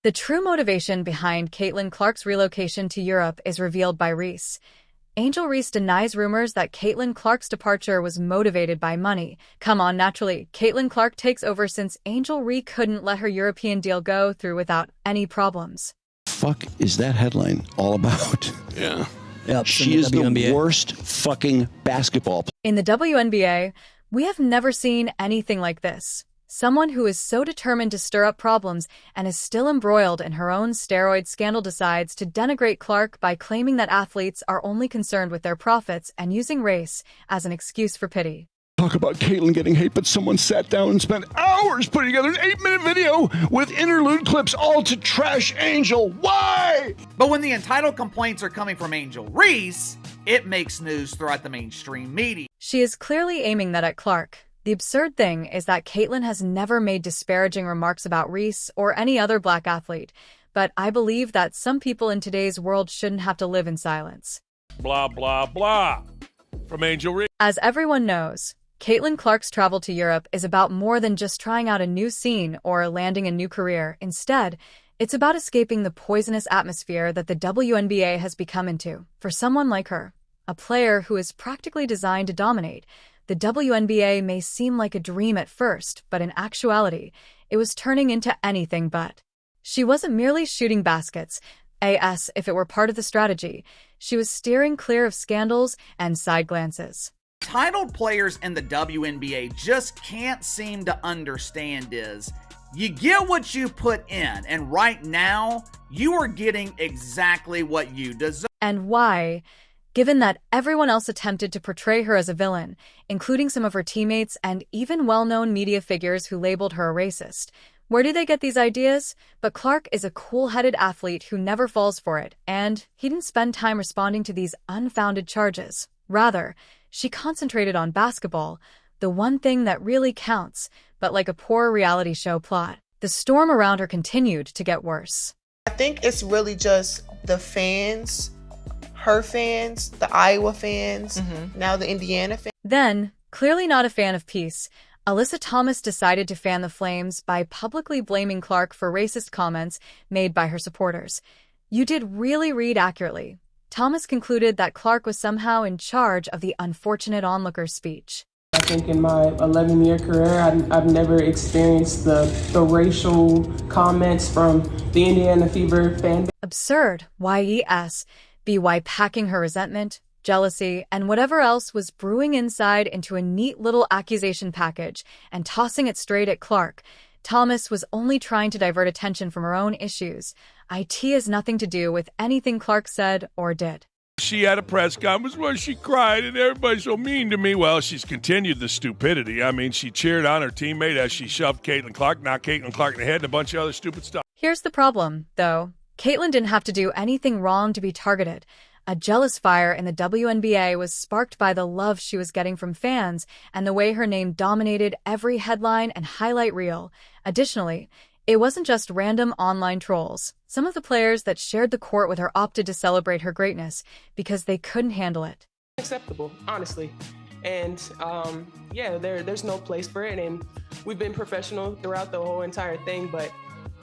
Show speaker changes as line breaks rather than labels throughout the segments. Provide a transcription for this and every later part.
The true motivation behind Caitlin Clark's relocation to Europe is revealed by Reese. Angel Reese denies rumors that Caitlin Clark's departure was motivated by money. Come on, naturally, Caitlin Clark takes over since Angel Reese couldn't let her European deal go through without any problems.
Fuck is that headline all about?
Yeah.
Yep,
She is the worst fucking basketball player.
In the WNBA, we have never seen anything like this. Someone who is so determined to stir up problems and is still embroiled in her own steroid scandal decides to denigrate Clark by claiming that athletes are only concerned with their profits and using race as an excuse for pity.
Talk about Caitlin getting hate, but someone sat down and spent hours putting together an 8-minute video with interlude clips all to trash Angel. Why?
But when the entitled complaints are coming from Angel Reese, it makes news throughout the mainstream media.
She is clearly aiming that at Clark. The absurd thing is that Caitlin has never made disparaging remarks about Reese or any other black athlete, but I believe that some people in today's world shouldn't have to live in silence.
Blah, blah, blah. From Angel Reese.
As everyone knows, Caitlin Clark's travel to Europe is about more than just trying out a new scene or landing a new career. Instead, it's about escaping the poisonous atmosphere that the WNBA has become into. For someone like her, a player who is practically designed to dominate, the WNBA may seem like a dream at first, but in actuality, it was turning into anything but. She wasn't merely shooting baskets, if it were part of the strategy. She was steering clear of scandals and side glances.
Titled players in the WNBA just can't seem to understand is, you get what you put in, and right now, you are getting exactly what you deserve.
And why? Given that everyone else attempted to portray her as a villain, including some of her teammates and even well-known media figures who labeled her a racist. Where do they get these ideas? But Clark is a cool-headed athlete who never falls for it, and he didn't spend time responding to these unfounded charges. Rather, she concentrated on basketball, the one thing that really counts, but like a poor reality show plot. The storm around her continued to get worse.
I think it's really just the fans, her fans, the Iowa fans, now the Indiana fans.
Then, clearly not a fan of peace, Alyssa Thomas decided to fan the flames by publicly blaming Clark for racist comments made by her supporters. You did really read accurately. Thomas concluded that Clark was somehow in charge of the unfortunate onlooker's speech.
I think in my 11-year career, I've never experienced the racial comments from the Indiana Fever fan base.
Absurd, by packing her resentment, jealousy, and whatever else was brewing inside into a neat little accusation package and tossing it straight at Clark. Thomas was only trying to divert attention from her own issues. IT has nothing to do with anything Clark said or did.
She had a press conference where she cried and everybody's so mean to me. Well, she's continued the stupidity. I mean, she cheered on her teammate as she shoved Caitlin Clark, knocked Caitlin Clark in the head, and a bunch of other stupid stuff.
Here's the problem, though. Caitlin didn't have to do anything wrong to be targeted. A jealous fire in the WNBA was sparked by the love she was getting from fans and the way her name dominated every headline and highlight reel. Additionally, it wasn't just random online trolls. Some of the players that shared the court with her opted to celebrate her greatness because they couldn't handle it.
Acceptable, honestly. And there's no place for it. And we've been professional throughout the whole entire thing, but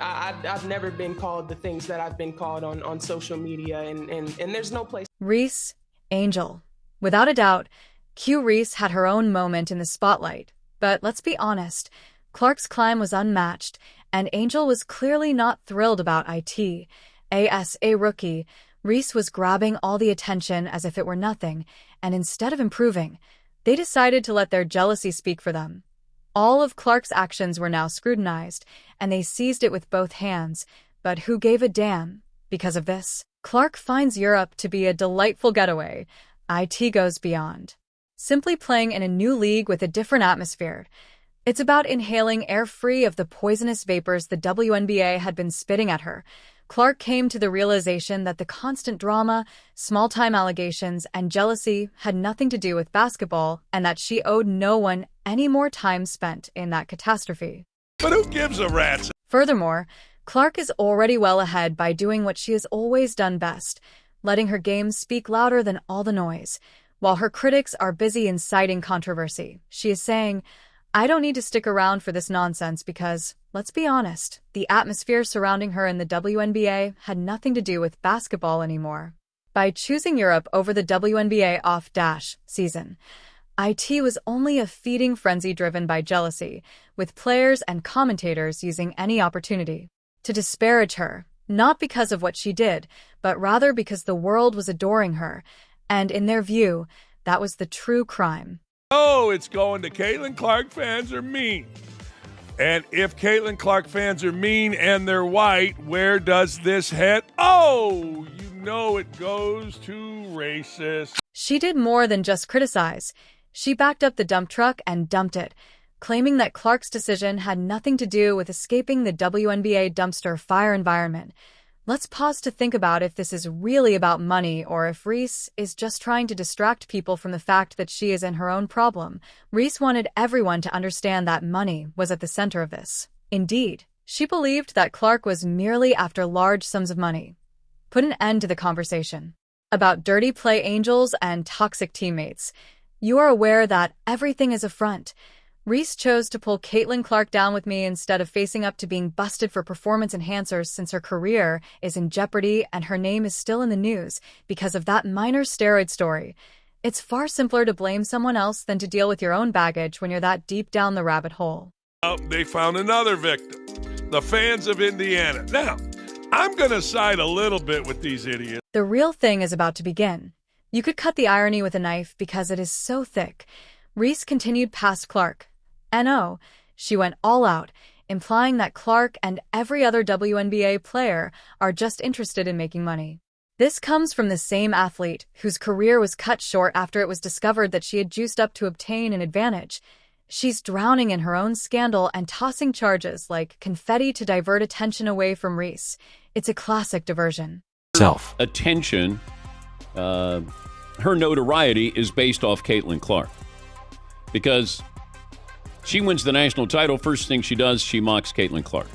I've never been called the things that I've been called on social media, and there's no place.
Reese, Angel. Without a doubt, Q Reese had her own moment in the spotlight. But let's be honest, Clark's climb was unmatched, and Angel was clearly not thrilled about it. As a rookie, Reese was grabbing all the attention as if it were nothing, and instead of improving, they decided to let their jealousy speak for them. All of Clark's actions were now scrutinized, and they seized it with both hands. But who gave a damn? Because of this, Clark finds Europe to be a delightful getaway. It goes beyond simply playing in a new league with a different atmosphere. It's about inhaling air free of the poisonous vapors the WNBA had been spitting at her. Clark came to the realization that the constant drama, small-time allegations, and jealousy had nothing to do with basketball, and that she owed no one any more time spent in that catastrophe.
But who gives a rat's?
Furthermore, Clark is already well ahead by doing what she has always done best, letting her game speak louder than all the noise. While her critics are busy inciting controversy, she is saying, I don't need to stick around for this nonsense because, let's be honest, the atmosphere surrounding her in the WNBA had nothing to do with basketball anymore. By choosing Europe over the WNBA off-season, it was only a feeding frenzy driven by jealousy, with players and commentators using any opportunity to disparage her, not because of what she did, but rather because the world was adoring her, and in their view, that was the true crime.
Oh, it's going to Caitlin Clark fans are mean. And if Caitlin Clark fans are mean and they're white, where does this head? Oh, you know it goes to racist.
She did more than just criticize. She backed up the dump truck and dumped it, claiming that Clark's decision had nothing to do with escaping the WNBA dumpster fire environment. Let's pause to think about if this is really about money or if Reese is just trying to distract people from the fact that she is in her own problem. Reese wanted everyone to understand that money was at the center of this. Indeed, she believed that Clark was merely after large sums of money. Put an end to the conversation about dirty play angels and toxic teammates. You are aware that everything is a front. Reese chose to pull Caitlin Clark down with me instead of facing up to being busted for performance enhancers since her career is in jeopardy and her name is still in the news because of that minor steroid story. It's far simpler to blame someone else than to deal with your own baggage when you're that deep down the rabbit hole.
They found another victim, the fans of Indiana. Now, I'm going to side a little bit with these idiots.
The real thing is about to begin. You could cut the irony with a knife because it is so thick. Reese continued past Clark. No, she went all out, implying that Clark and every other WNBA player are just interested in making money. This comes from the same athlete whose career was cut short after it was discovered that she had juiced up to obtain an advantage. She's drowning in her own scandal and tossing charges like confetti to divert attention away from Reese. It's a classic diversion.
Attention, her notoriety is based off Caitlin Clark. Because she wins the national title, first thing she does, she mocks Caitlin Clark.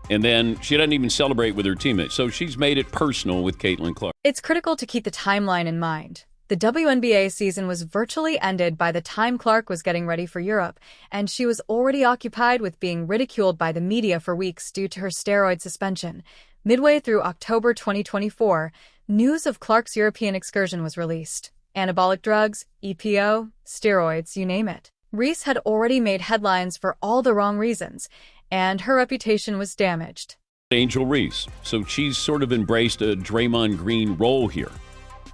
And then she doesn't even celebrate with her teammates. So she's made it personal with Caitlin Clark.
It's critical to keep the timeline in mind. The WNBA season was virtually ended by the time Clark was getting ready for Europe, and she was already occupied with being ridiculed by the media for weeks due to her steroid suspension. Midway through October 2024, news of Clark's European excursion was released. Anabolic drugs, EPO, steroids, you name it. Reese had already made headlines for all the wrong reasons, and her reputation was damaged.
Angel Reese. So she's sort of embraced a Draymond Green role here.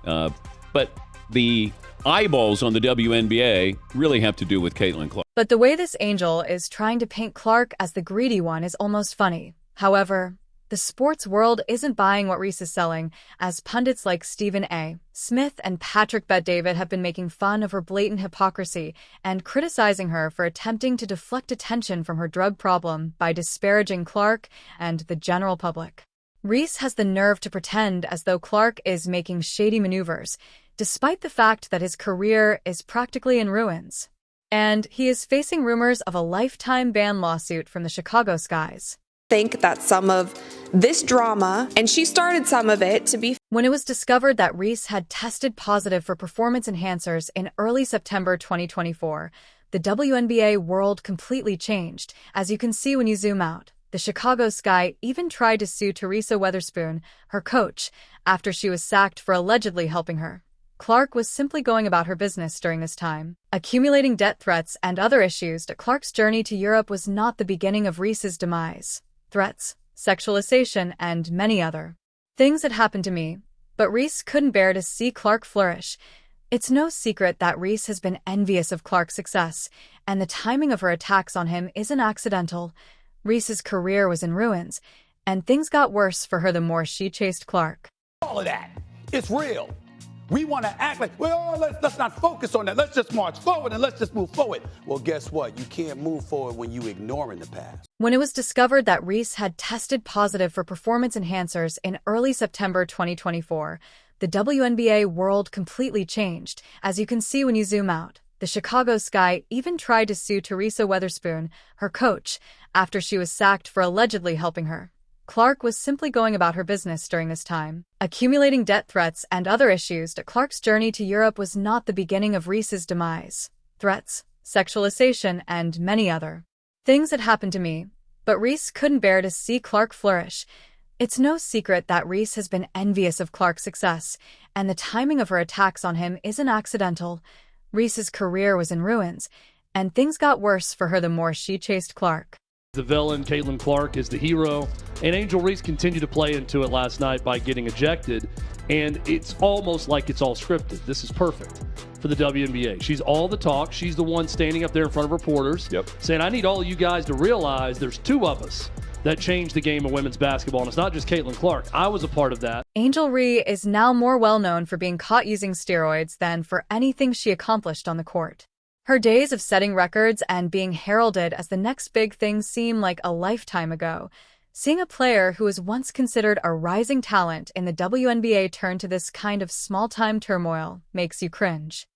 But the eyeballs on the WNBA really have to do with Caitlin Clark.
But the way this Angel is trying to paint Clark as the greedy one is almost funny. However, the sports world isn't buying what Reese is selling, as pundits like Stephen A. Smith and Patrick Bet-David have been making fun of her blatant hypocrisy and criticizing her for attempting to deflect attention from her drug problem by disparaging Clark and the general public. Reese has the nerve to pretend as though Clark is making shady maneuvers, despite the fact that his career is practically in ruins. And he is facing rumors of a lifetime ban lawsuit from the Chicago skies.
Think that some of this drama, and she started some of it to be...
When it was discovered that Reese had tested positive for performance enhancers in early September 2024, the WNBA world completely changed, as you can see when you zoom out. The Chicago Sky even tried to sue Teresa Weatherspoon, her coach, after she was sacked for allegedly helping her. Clark was simply going about her business during this time. Accumulating debt threats and other issues, Clark's journey to Europe was not the beginning of Reese's demise. Threats, sexualization, and many other things had happened to me, but Reese couldn't bear to see Clark flourish. It's no secret that Reese has been envious of Clark's success, and the timing of her attacks on him isn't accidental. Reese's career was in ruins, and things got worse for her the more she chased Clark.
All of that, it's real. We want to act like, well, let's not focus on that. Let's just march forward and let's just move forward. Well, guess what? You can't move forward when you're ignoring the past.
When it was discovered that Reese had tested positive for performance enhancers in early September 2024, the WNBA world completely changed, as you can see when you zoom out. The Chicago Sky even tried to sue Teresa Weatherspoon, her coach, after she was sacked for allegedly helping her. Clark was simply going about her business during this time. Accumulating debt threats and other issues, Clark's journey to Europe was not the beginning of Reese's demise. Threats, sexualization, and many other things had happened to me, but Reese couldn't bear to see Clark flourish. It's no secret that Reese has been envious of Clark's success, and the timing of her attacks on him isn't accidental. Reese's career was in ruins, and things got worse for her the more she chased Clark.
The villain, Caitlin Clark, is the hero, and Angel Reese continued to play into it last night by getting ejected, and it's almost like it's all scripted. This is perfect for the WNBA. She's all the talk. She's the one standing up there in front of reporters saying, I need all of you guys to realize there's two of us that changed the game of women's basketball, and it's not just Caitlin Clark. I was a part of that.
Angel Reese is now more well-known for being caught using steroids than for anything she accomplished on the court. Her days of setting records and being heralded as the next big thing seem like a lifetime ago. Seeing a player who was once considered a rising talent in the WNBA turn to this kind of small-time turmoil makes you cringe.